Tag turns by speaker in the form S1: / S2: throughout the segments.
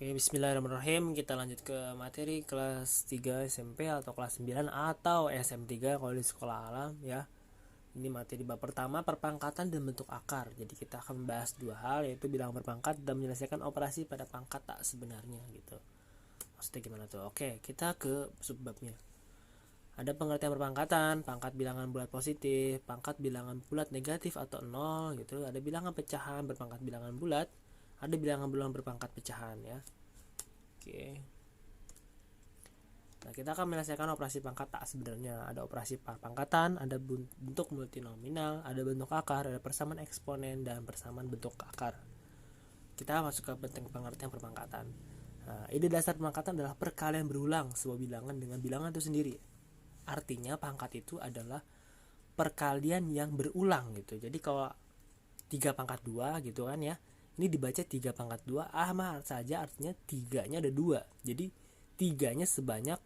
S1: Oke, bismillahirrahmanirrahim. Kita lanjut ke materi kelas 3 SMP atau kelas 9 atau SM3 kalau di sekolah alam ya. Ini materi bab pertama, perpangkatan dan bentuk akar. Jadi kita akan membahas dua hal, yaitu bilangan berpangkat dan menyelesaikan operasi pada pangkat tak sebenarnya gitu. Maksudnya gimana tuh? Oke, kita ke subbabnya. Ada pengertian perpangkatan, pangkat bilangan bulat positif, pangkat bilangan bulat negatif atau 0 gitu. Ada bilangan pecahan berpangkat bilangan bulat, ada bilangan bulat berpangkat pecahan ya. Oke. Nah, kita akan menyelesaikan operasi pangkat tak sebenarnya. Ada operasi pangkatan, ada bentuk multinominal, ada bentuk akar, ada persamaan eksponen dan persamaan bentuk akar. Kita masuk ke pengertian perpangkatan. Nah, ide dasar perpangkatan adalah perkalian berulang sebuah bilangan dengan bilangan itu sendiri. Artinya pangkat itu adalah perkalian yang berulang gitu. Jadi kalau 3 pangkat 2 gitu kan ya, ini dibaca 3 pangkat 2 mah saja artinya 3-nya ada 2. Jadi 3-nya sebanyak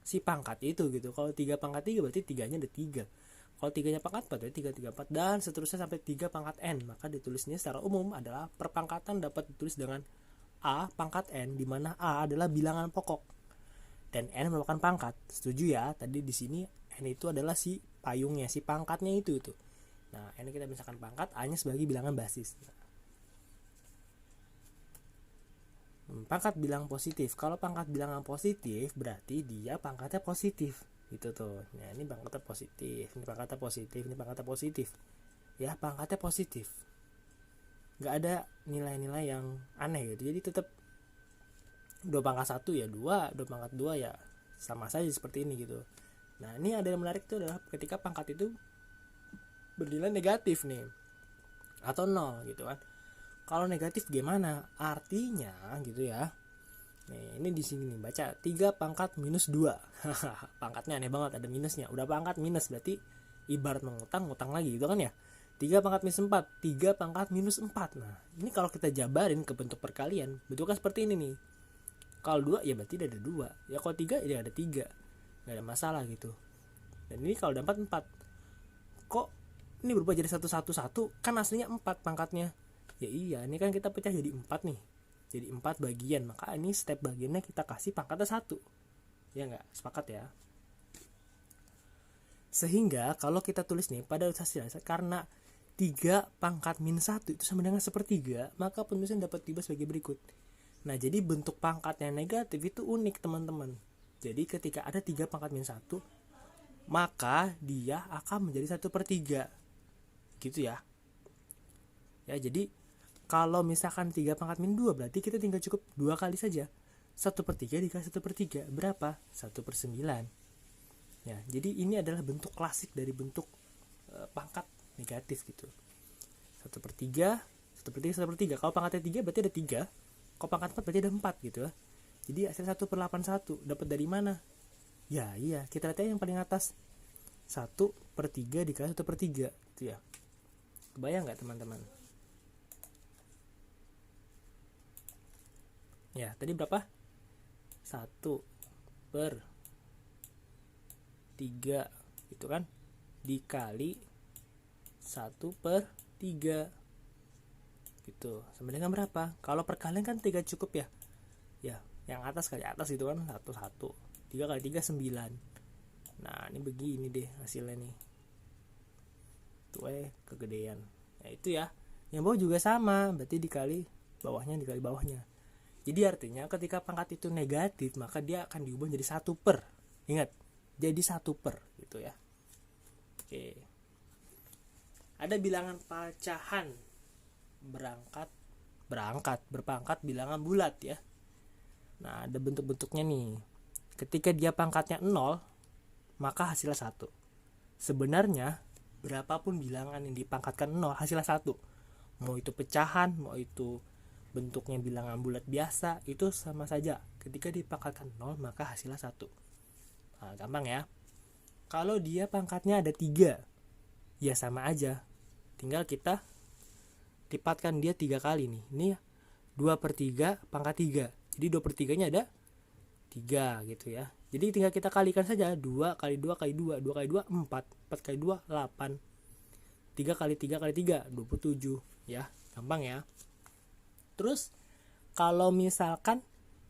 S1: si pangkat itu gitu. Kalau 3 pangkat 3 berarti 3-nya ada 3. Kalau 3-nya pangkat 4 berarti 3, 3, 4 dan seterusnya sampai 3 pangkat n. Maka ditulisnya secara umum adalah perpangkatan dapat ditulis dengan A pangkat n, di mana A adalah bilangan pokok dan n merupakan pangkat. Setuju ya? Tadi di sini n itu adalah si payungnya, si pangkatnya itu. Nah, ini kita misalkan pangkat, A-nya sebagai bilangan basis. Pangkat bilang positif. Kalau pangkat bilangan positif berarti dia pangkatnya positif. Gitu tuh. Nah, ini pangkatnya positif, ini pangkatnya positif, ini pangkatnya positif. Ya, pangkatnya positif. Nggak ada nilai-nilai yang aneh gitu. Jadi tetap 2 pangkat 1 ya 2, 2 pangkat 2 ya sama saja seperti ini gitu. Nah, ini ada yang menarik itu adalah ketika pangkat itu bernilai negatif nih atau 0 gitu kan. Kalau negatif gimana? Artinya gitu ya. Nih, ini di sini nih baca 3 pangkat minus 2. Pangkatnya aneh banget, ada minusnya. Udah pangkat minus berarti ibarat mengutang, ngutang lagi gitu kan ya. 3 pangkat minus 4, 3 pangkat minus 4. Nah, ini kalau kita jabarin ke bentuk perkalian, bentuknya seperti ini nih. Kalau 2 ya berarti ada 2. Ya kalau 3 ya ada 3. Enggak ada masalah gitu. Dan ini kalau ada 4, 4. Kok ini berubah jadi 1, 1, 1? Kan aslinya 4 pangkatnya. Ya iya, ini kan kita pecah jadi 4 nih. Jadi 4 bagian, maka ini step bagiannya kita kasih pangkatnya 1. Ya enggak? Sepakat ya? Sehingga kalau kita tulis nih pada hasil karena 3 pangkat min 1 itu sama dengan sepertiga, maka penulisan dapat diubah sebagai berikut. Nah, jadi bentuk pangkat yang negatif itu unik teman-teman. Jadi ketika ada 3 pangkat min 1, maka dia akan menjadi 1/3. Gitu ya. Ya, jadi kalau misalkan 3 pangkat min 2 berarti kita tinggal cukup 2 kali saja. 1/3 dikali 1/3 berapa? 1/9. Ya, jadi ini adalah bentuk klasik dari bentuk pangkat negatif gitu. 1/3, 1/3, 1/3. Kalau pangkatnya 3 berarti ada 3. Kalau pangkat 4 berarti ada 4 gitu ya. Jadi hasil 1/81 dapat dari mana? Ya iya, kita lihat yang paling atas. 1/3 dikali 1/3 itu ya. Kebayang nggak teman-teman? Ya, tadi berapa? 1/3 gitu kan, dikali 1/3 gitu, sama dengan berapa? Kalau perkalian kan 3 cukup ya. Ya, yang atas kali atas gitu kan, 1, 1. 3 kali 3, 9. Nah, ini begini deh hasilnya nih. Tuh kegedean. Ya itu ya. Yang bawah juga sama, berarti dikali bawahnya dikali bawahnya. Jadi artinya ketika pangkat itu negatif, maka dia akan diubah jadi 1/. Ingat, jadi 1/, gitu ya. Oke. Ada bilangan pecahan berpangkat bilangan bulat ya. Nah, ada bentuk-bentuknya nih. Ketika dia pangkatnya 0, maka hasilnya 1. Sebenarnya berapapun bilangan yang dipangkatkan 0 hasilnya 1. Mau itu pecahan, mau itu bentuknya bilangan bulat biasa, itu sama saja. Ketika dipangkatkan 0 maka hasilnya 1. Nah, gampang ya. Kalau dia pangkatnya ada 3, ya sama aja. Tinggal kita lipatkan dia 3 kali nih. Ini 2/3 pangkat 3. Jadi 2/3-nya ada 3 gitu ya. Jadi tinggal kita kalikan saja. 2 kali 2 kali 2, 2 kali 2 4, 4 kali 2 8. 3 kali 3 kali 3 27 ya. Gampang ya. Terus kalau misalkan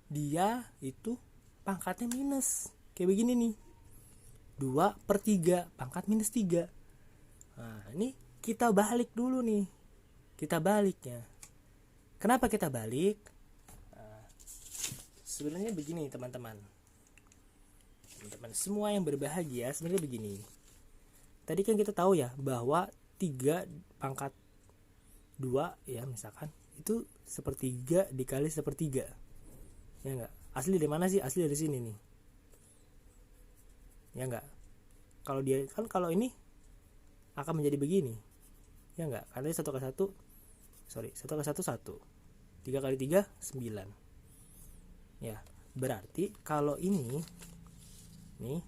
S1: dia itu pangkatnya minus, kayak begini nih, 2/3 pangkat minus 3. Nah ini kita balik dulu nih, kita baliknya. Kenapa kita balik? Sebenarnya begini teman-teman, semua yang berbahagia sebenarnya begini. Tadi kan kita tahu ya bahwa 3 pangkat 2 ya misalkan itu 1/3 dikali 1/3, ya enggak? Asli dari mana sih? Asli dari sini nih, ya enggak? Kalau dia kan, kalau ini akan menjadi begini, ya enggak? Karena 1 kali 1 1, 3 kali 3 9. Ya, berarti kalau ini nih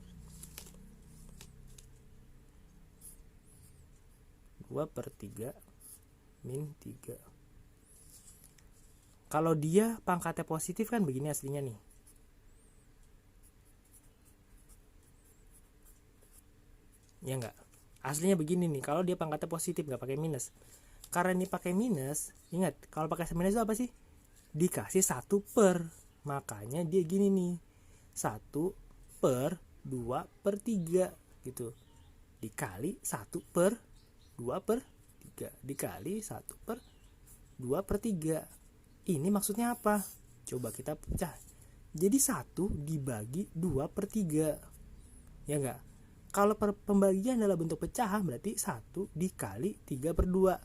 S1: 2/3 min 3. Kalau dia pangkatnya positif kan begini aslinya nih. Ya enggak? Aslinya begini nih, kalau dia pangkatnya positif nggak pakai minus. Karena ini pakai minus, ingat kalau pakai minus itu apa sih? Dikasih 1/. Makanya dia gini nih, 1/2/3 gitu, dikali 1/2/3 dikali 1/2/3. Ini maksudnya apa? Coba kita pecah. Jadi 1 dibagi 2/3, ya enggak? Kalau pembagian dalam bentuk pecahan berarti 1 dikali 3/2,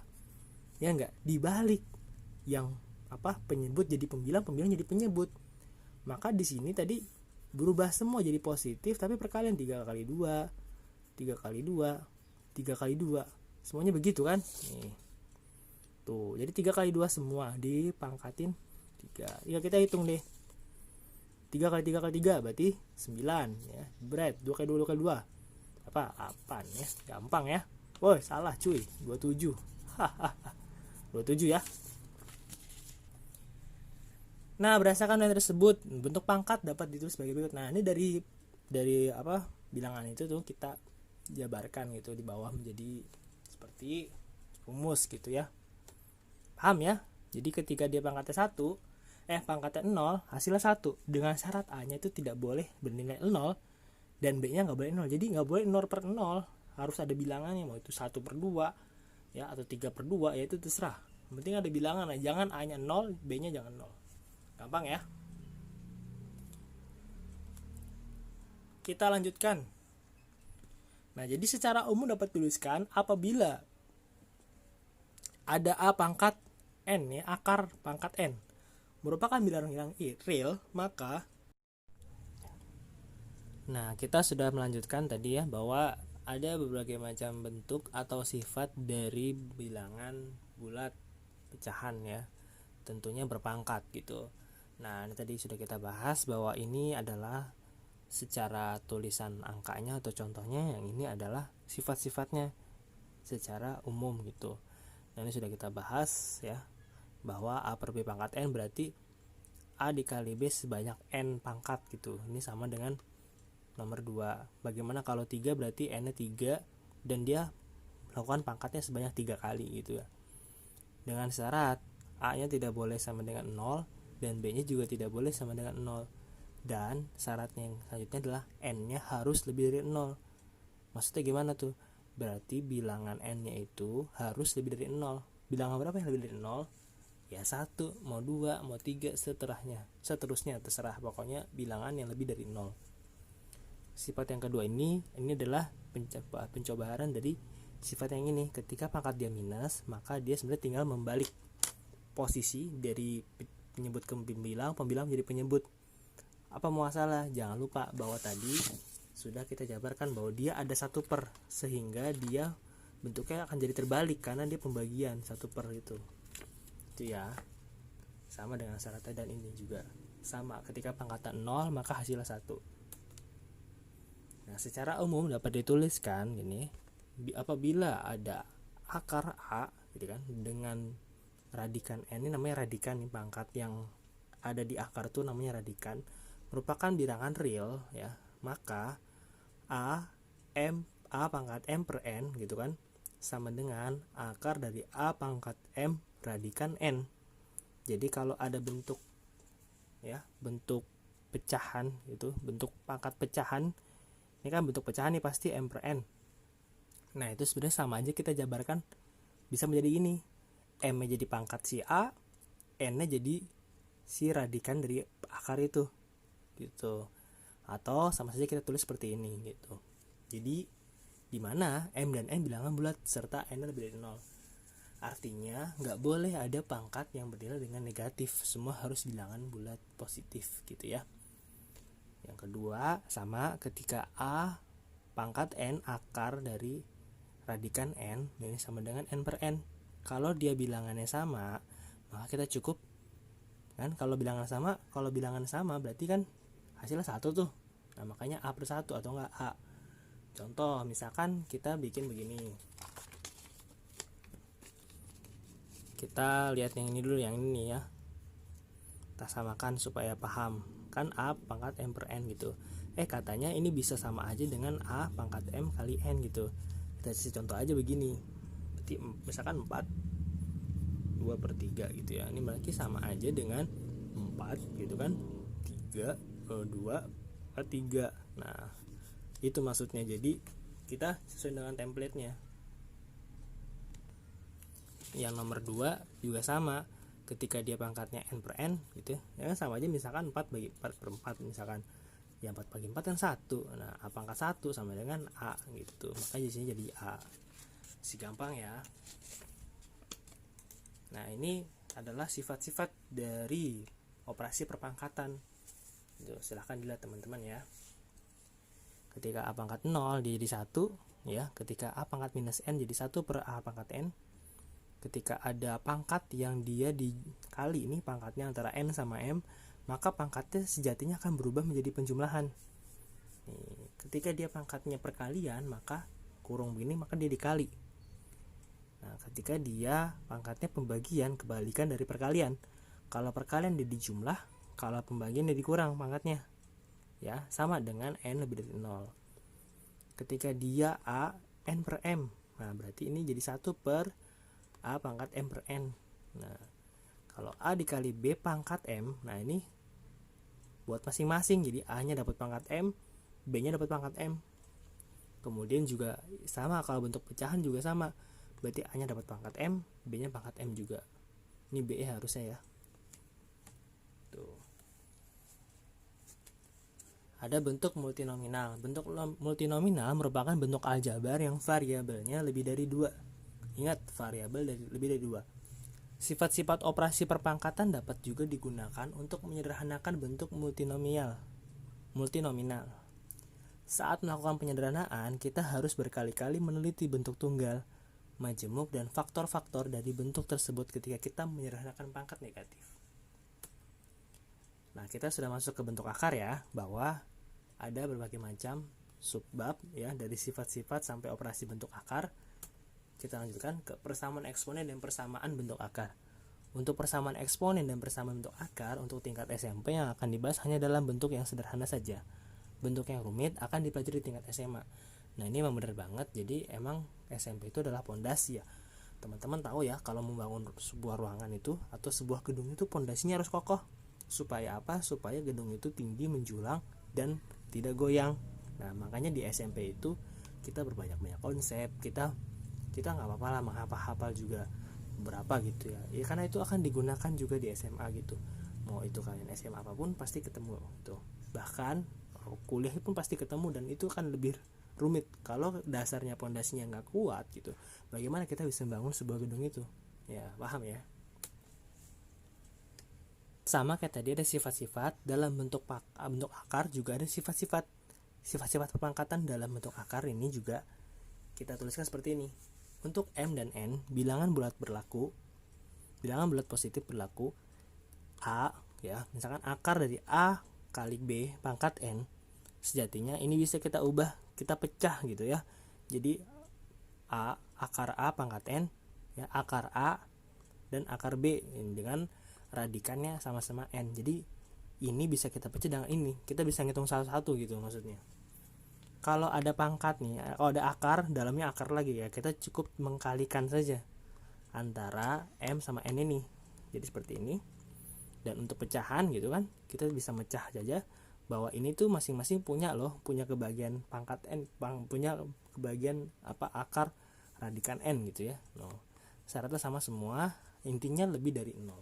S1: ya enggak? Dibalik, yang apa, penyebut jadi pembilang, pembilang jadi penyebut. Maka di sini tadi berubah semua jadi positif, tapi perkalian 3 kali 2, 3 kali 2, 3 kali 2, semuanya begitu kan? Nih. Tuh, jadi 3 kali 2 semua dipangkatin 3. Ya kita hitung deh. 3 kali 3 kali 3 berarti 9 ya. Berat 2 kali 2 2 kali 2. Apa? 8 ya. Gampang ya. Woi, salah cuy. 27. Hahaha. 27 ya. Nah, berdasarkan nilai tersebut, bentuk pangkat dapat ditulis sebagai berikut. Nah, ini dari apa? Bilangan itu tuh kita jabarkan gitu di bawah menjadi seperti rumus gitu ya. Paham ya? Jadi ketika dia pangkatnya 1, pangkatnya 0, hasilnya 1, dengan syarat A-nya itu tidak boleh bernilai 0 dan B-nya enggak boleh 0. Jadi enggak boleh 0/0, harus ada bilangannya, mau itu 1/2 ya atau 3/2 ya, itu terserah. Yang penting ada bilangan, jangan A-nya 0, B-nya jangan 0. Gampang ya. Kita lanjutkan. Nah, jadi secara umum dapat tuliskan apabila ada A pangkat N ya, akar pangkat N merupakan bilangan yang real, maka kita sudah melanjutkan tadi ya bahwa ada berbagai macam bentuk atau sifat dari bilangan bulat pecahan ya, tentunya berpangkat gitu. Nah, ini tadi sudah kita bahas bahwa ini adalah secara tulisan angkanya atau contohnya, yang ini adalah sifat-sifatnya secara umum gitu. Nah, ini sudah kita bahas ya, bahwa A per B pangkat N berarti A dikali B sebanyak N pangkat gitu. Ini sama dengan nomor 2. Bagaimana kalau 3? Berarti N-nya 3 dan dia melakukan pangkatnya sebanyak 3 kali gitu ya. Dengan syarat A-nya tidak boleh sama dengan 0 dan B-nya juga tidak boleh sama dengan 0. Dan syaratnya yang selanjutnya adalah N-nya harus lebih dari 0. Maksudnya gimana tuh? Berarti bilangan N-nya itu harus lebih dari 0. Bilangan berapa yang lebih dari 0? Ya 1, mau 2, mau 3, seterusnya terserah. Pokoknya bilangan yang lebih dari 0. Sifat yang kedua ini adalah pencobaan dari sifat yang ini. Ketika pangkat dia minus, maka dia sebenarnya tinggal membalik posisi dari penyebut ke pembilang, pembilang menjadi penyebut. Apa masalah? Jangan lupa bahwa tadi sudah kita jabarkan bahwa dia ada 1/, sehingga dia bentuknya akan jadi terbalik karena dia pembagian 1/, itu ya. Sama dengan syaratnya, dan ini juga sama, ketika pangkatan 0 maka hasilnya 1. Nah, secara umum dapat dituliskan gini, apabila ada akar A gitu kan dengan radikan N, ini namanya radikan nih, pangkat yang ada di akar itu namanya radikan, merupakan bilangan real ya, maka A pangkat M per N gitu kan sama dengan akar dari A pangkat M radikan N. Jadi kalau ada bentuk pecahan itu, bentuk pangkat pecahan, ini kan bentuk pecahan nih pasti m per n. Nah itu sebenarnya sama aja kita jabarkan bisa menjadi ini, m-nya jadi pangkat si a, n-nya jadi si radikan dari akar itu gitu. Atau sama saja kita tulis seperti ini gitu. Jadi di mana m dan n bilangan bulat serta n lebih dari 0. Artinya nggak boleh ada pangkat yang bernilai dengan negatif, semua harus bilangan bulat positif gitu ya. Yang kedua sama ketika a pangkat n akar dari radikan n, ini sama dengan n per n. Kalau dia bilangannya sama, maka kita cukup kan, kalau bilangan sama berarti kan hasilnya 1 tuh. Nah makanya a per 1 atau enggak a. Contoh misalkan kita bikin begini, kita lihat yang ini dulu, yang ini ya, kita samakan supaya paham. Kan a pangkat m per n gitu, katanya ini bisa sama aja dengan a pangkat m kali n gitu. Kita kasih contoh aja begini, berarti misalkan 4 2 per 3 gitu ya, ini berarti sama aja dengan 4 gitu kan, 3 2 per 3. Nah itu maksudnya, jadi kita sesuai dengan template-nya. Yang nomor 2 juga sama, ketika dia pangkatnya n per n gitu ya kan, sama aja misalkan 4 bagi 4 per 4 misalkan, ya 4 bagi 4 kan 1. Nah a pangkat 1 sama dengan a gitu, makanya di sini jadi a. Si gampang ya. Nah ini adalah sifat-sifat dari operasi perpangkatan. Silahkan dilihat teman-teman ya. Ketika a pangkat 0 dia jadi 1 ya, ketika a pangkat minus n jadi 1 per a pangkat n. Ketika ada pangkat yang dia dikali, ini pangkatnya antara n sama m, maka pangkatnya sejatinya akan berubah menjadi penjumlahan. Ketika dia pangkatnya perkalian, maka kurung begini, maka dia dikali. Nah, ketika dia pangkatnya pembagian, kebalikan dari perkalian. Kalau perkalian dia dijumlah, kalau pembagian dia dikurang pangkatnya. Ya, sama dengan n lebih dari 0. Ketika dia a n per m, nah berarti ini jadi 1 per a pangkat m per n. Nah, kalau a dikali b pangkat m, nah ini buat masing-masing, jadi a-nya dapat pangkat m, b-nya dapat pangkat m. Kemudian juga sama, kalau bentuk pecahan juga sama, berarti a-nya dapat pangkat m, b-nya pangkat m juga. Ini b harusnya ya. Tuh. Ada bentuk multinominal. Bentuk multinominal merupakan bentuk aljabar yang variabelnya lebih dari 2. Ingat, variabel lebih dari 2. Sifat-sifat operasi perpangkatan dapat juga digunakan untuk menyederhanakan bentuk multinominal. Saat melakukan penyederhanaan, kita harus berkali-kali meneliti bentuk tunggal, majemuk, dan faktor-faktor dari bentuk tersebut ketika kita menyederhanakan pangkat negatif. Nah, kita sudah masuk ke bentuk akar ya, bahwa ada berbagai macam subbab ya, dari sifat-sifat sampai operasi bentuk akar. Kita lanjutkan ke persamaan eksponen dan persamaan bentuk akar. Untuk persamaan eksponen dan persamaan bentuk akar untuk tingkat SMP yang akan dibahas hanya dalam bentuk yang sederhana saja. Bentuk yang rumit akan dipelajari di tingkat SMA. Nah ini memang benar banget, jadi emang SMP itu adalah pondasi ya. Teman-teman tahu ya, kalau membangun sebuah ruangan itu atau sebuah gedung itu pondasinya harus kokoh. Supaya apa? Supaya gedung itu tinggi, menjulang, dan tidak goyang. Nah makanya di SMP itu kita berbanyak-banyak konsep, kita nggak apa-apa lah menghafal juga berapa gitu ya. Ya karena itu akan digunakan juga di SMA gitu. Mau itu kalian SMA apapun pasti ketemu tuh. Bahkan kuliah pun pasti ketemu, dan itu kan lebih rumit kalau dasarnya pondasinya nggak kuat gitu. Bagaimana kita bisa membangun sebuah gedung itu? Ya paham ya. Sama kayak tadi ada sifat-sifat dalam bentuk akar, juga ada sifat-sifat perpangkatan dalam bentuk akar. Ini juga kita tuliskan seperti ini. Untuk m dan n, bilangan bulat positif berlaku. A ya, misalkan akar dari a kali b pangkat n, sejatinya ini bisa kita ubah, kita pecah gitu ya. Jadi akar a pangkat n ya, akar a dan akar b dengan radikannya sama-sama n. Jadi ini bisa kita pecah dengan ini, kita bisa ngitung satu-satu gitu maksudnya. Kalau ada pangkat nih, kalau ada akar, dalamnya akar lagi ya, kita cukup mengkalikan saja antara m sama n ini. Jadi seperti ini. Dan untuk pecahan gitu kan, kita bisa mecah saja bahwa ini tuh masing-masing punya kebagian pangkat n, punya kebagian akar radikan n gitu ya. Syaratnya sama semua, intinya lebih dari 0.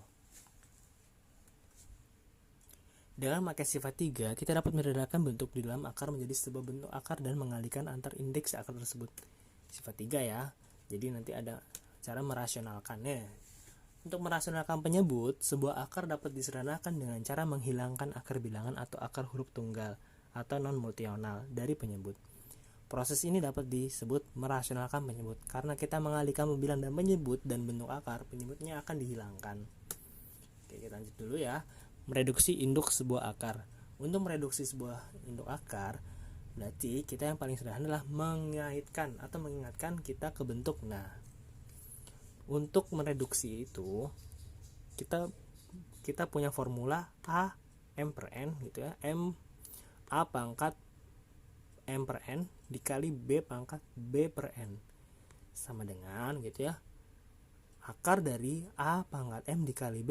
S1: Dengan memakai sifat 3, kita dapat membedakan bentuk di dalam akar menjadi sebuah bentuk akar dan mengalihkan antar indeks akar tersebut. Sifat 3 ya. Jadi nanti ada cara merasionalkannya. Untuk merasionalkan penyebut, sebuah akar dapat disederhanakan dengan cara menghilangkan akar bilangan atau akar huruf tunggal atau non-multional dari penyebut. Proses ini dapat disebut merasionalkan penyebut karena kita mengalihkan pembilang dan penyebut dan bentuk akar, penyebutnya akan dihilangkan. Oke, kita lanjut dulu ya. Mereduksi induk sebuah akar. Untuk mereduksi sebuah induk akar, berarti kita yang paling sederhana adalah mengaitkan atau mengingatkan kita ke bentuk. Nah, untuk mereduksi itu kita punya formula A M per N gitu ya. A pangkat M per N dikali B pangkat B per N sama dengan gitu ya, akar dari A pangkat M dikali B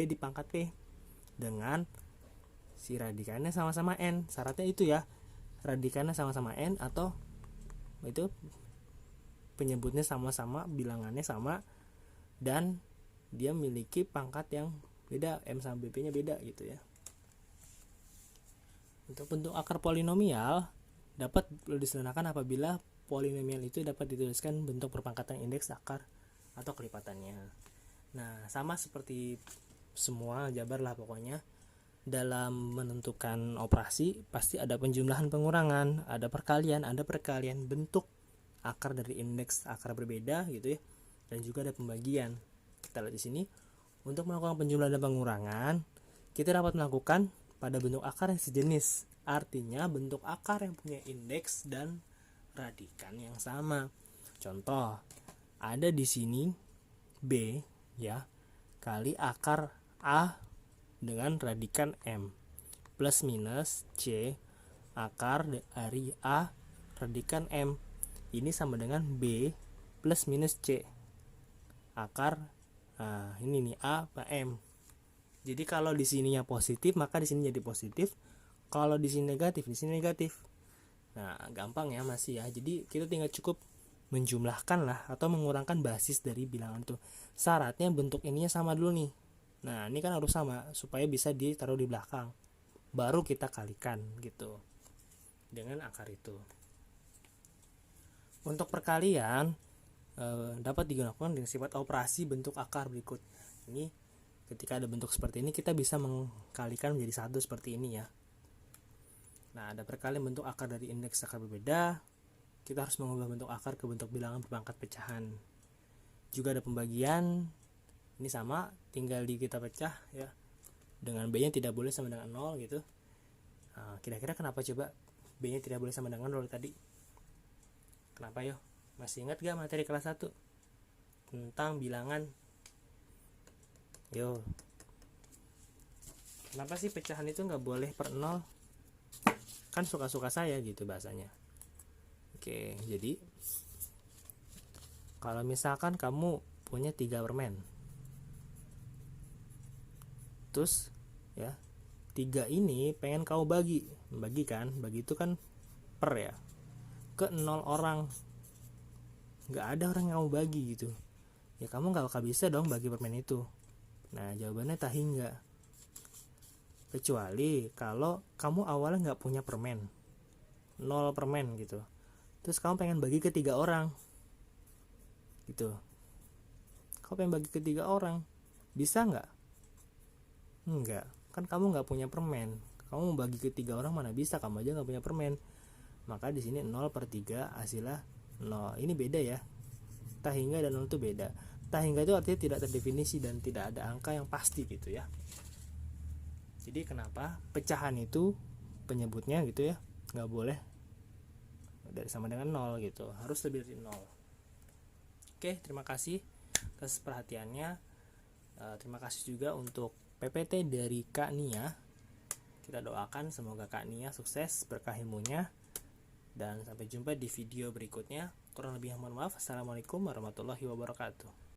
S1: di pangkat P dengan si radikannya sama-sama N. Syaratnya itu ya, radikannya sama-sama N atau itu penyebutnya sama-sama, bilangannya sama, dan dia memiliki pangkat yang beda, M sama BP nya beda gitu ya. Untuk bentuk akar polinomial dapat disederhanakan apabila polinomial itu dapat dituliskan bentuk perpangkatan indeks akar atau kelipatannya. Nah, sama seperti semua aljabar lah pokoknya. Dalam menentukan operasi pasti ada penjumlahan pengurangan, ada perkalian bentuk akar dari indeks akar berbeda gitu ya, dan juga ada pembagian. Kita lihat di sini, untuk melakukan penjumlahan dan pengurangan kita dapat melakukan pada bentuk akar yang sejenis, artinya bentuk akar yang punya indeks dan radikan yang sama. Contoh, ada di sini B ya kali akar A dengan radikan M plus minus C akar dari A radikan M. Ini sama dengan B plus minus C akar ini nih A per M. Jadi kalau di sininya positif maka di sini jadi positif, kalau di sini negatif di sini negatif. Nah, gampang ya masih ya. Jadi kita tinggal cukup menjumlahkan lah atau mengurangkan basis dari bilangan itu. Syaratnya bentuk ininya sama dulu nih. Nah, ini kan harus sama supaya bisa ditaruh di belakang. Baru kita kalikan gitu dengan akar itu. Untuk perkalian dapat digunakan dengan sifat operasi bentuk akar berikut. Ini ketika ada bentuk seperti ini kita bisa mengkalikan menjadi satu seperti ini ya. Nah, ada perkalian bentuk akar dari indeks akar berbeda. Kita harus mengubah bentuk akar ke bentuk bilangan berpangkat pecahan. Juga ada pembagian. Ini sama, tinggal kita pecah ya. Dengan B-nya tidak boleh sama dengan 0 gitu. Kira-kira kenapa coba B-nya tidak boleh sama dengan 0 tadi? Kenapa yo? Masih ingat gak materi kelas 1 tentang bilangan? Yo, kenapa sih pecahan itu gak boleh per 0? Kan suka-suka saya gitu bahasanya. Oke, jadi kalau misalkan kamu punya 3 permen, terus ya 3 ini pengen kau bagi kan, bagi itu kan per ya, ke 0 orang, nggak ada orang yang kamu bagi gitu ya, kamu nggak bakal bisa dong bagi permen itu. Nah, jawabannya tak hingga, kecuali kalau kamu awalnya nggak punya permen, 0 permen gitu, terus kamu pengen bagi ke 3 orang gitu, kamu pengen bagi ke 3 orang, bisa nggak? Enggak, kan kamu nggak punya permen, kamu mau bagi ke 3 orang mana bisa, kamu aja nggak punya permen. Maka di sini 0 per 3 hasilnya 0. Ini beda ya, tak hingga dan 0 itu beda. Tak hingga itu artinya tidak terdefinisi dan tidak ada angka yang pasti gitu ya. Jadi kenapa pecahan itu penyebutnya gitu ya, nggak boleh dari sama dengan 0 gitu, harus lebih dari 0. Oke, terima kasih atas perhatiannya. Terima kasih juga untuk PPT dari Kak Nia. Kita doakan semoga Kak Nia sukses, berkah ilmunya, dan sampai jumpa di video berikutnya. Kurang lebih mohon maaf. Assalamualaikum warahmatullahi wabarakatuh.